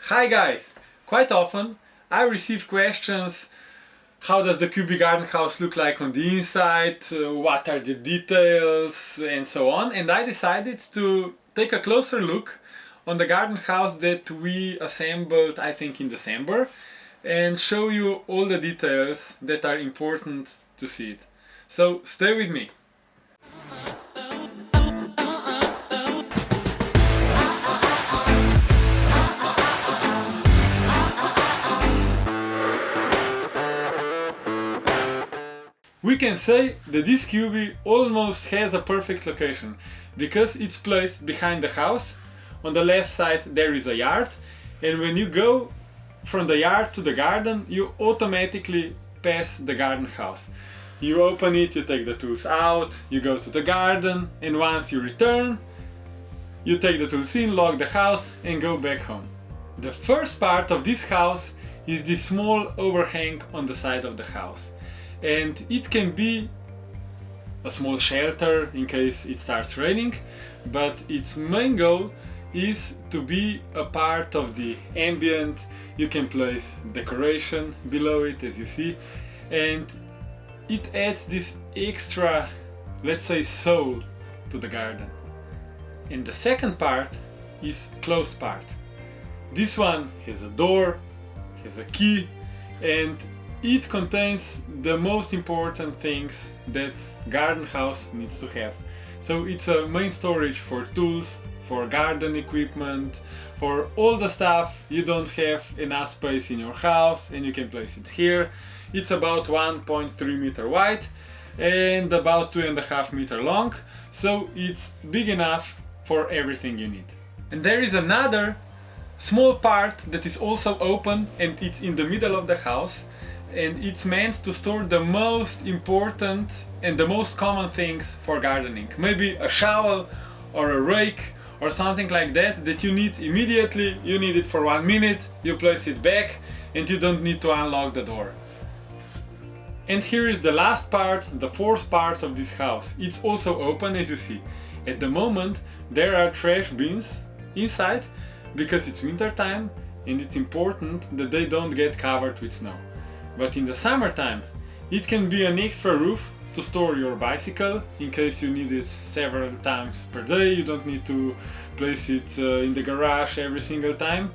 Hi guys! Quite often I receive questions: how does the Cubie garden house look like on the inside, what are the details, and so on. And I decided to take a closer look on the garden house that we assembled, I think, in December, and show you all the details that are important to see it. So stay with me. We can say that this Cubie almost has a perfect location, because it's placed behind the house. On the left side there is a yard, and when you go from the yard to the garden, you automatically pass the garden house. You open it, you take the tools out, you go to the garden, and once you return, you take the tools in, lock the house, and go back home. The first part of this house is this small overhang on the side of the house. And it can be a small shelter in case it starts raining, but its main goal is to be a part of the ambient. You can place decoration below it, as you see, and it adds this extra, let's say, soul to the garden. And the second part is closed part. This one has a door, has a key, and it contains the most important things that garden house needs to have. So it's a main storage for tools, for garden equipment, for all the stuff you don't have enough space in your house, and you can place it here. It's about 1.3 meter wide and about 2.5 meter long, so it's big enough for everything you need. And there is another small part that is also open, and it's in the middle of the house, and it's meant to store the most important and the most common things for gardening. Maybe a shovel or a rake or something like that that you need immediately. You need it for 1 minute, you place it back, and you don't need to unlock the door. And here is the last part, the fourth part of this house. It's also open, as you see. At the moment there are trash bins inside because it's winter time and it's important that they don't get covered with snow. But in the summertime, it can be an extra roof to store your bicycle in case you need it several times per day. You don't need to place it in the garage every single time.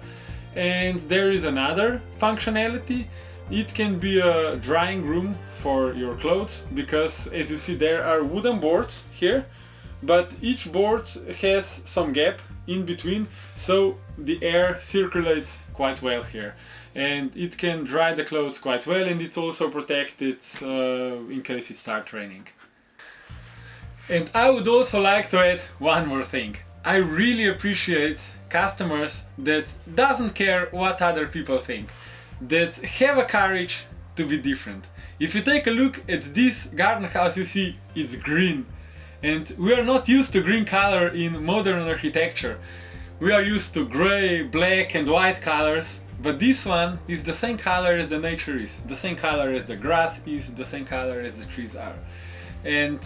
And there is another functionality. It can be a drying room for your clothes, because as you see there are wooden boards here, but each board has some gap in between, so the air circulates quite well here, and it can dry the clothes quite well, and it's also protected in case it starts raining. And I would also like to add one more thing. I really appreciate customers that doesn't care what other people think, that have a courage to be different. If you take a look at this garden house, you see it's green. And we are not used to green color in modern architecture. We are used to gray, black and white colors, but this one is the same color as the nature is, the same color as the grass is, the same color as the trees are. And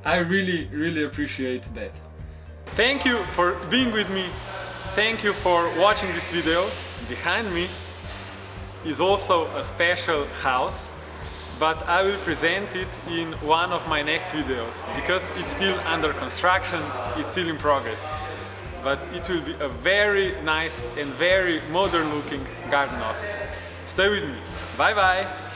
I really appreciate that. Thank you for being with me. Thank you for watching this video. Behind me is also a special house, but I will present it in one of my next videos, because it's still under construction, it's still in progress. But it will be a very nice and very modern looking garden office. Stay with me. Bye bye!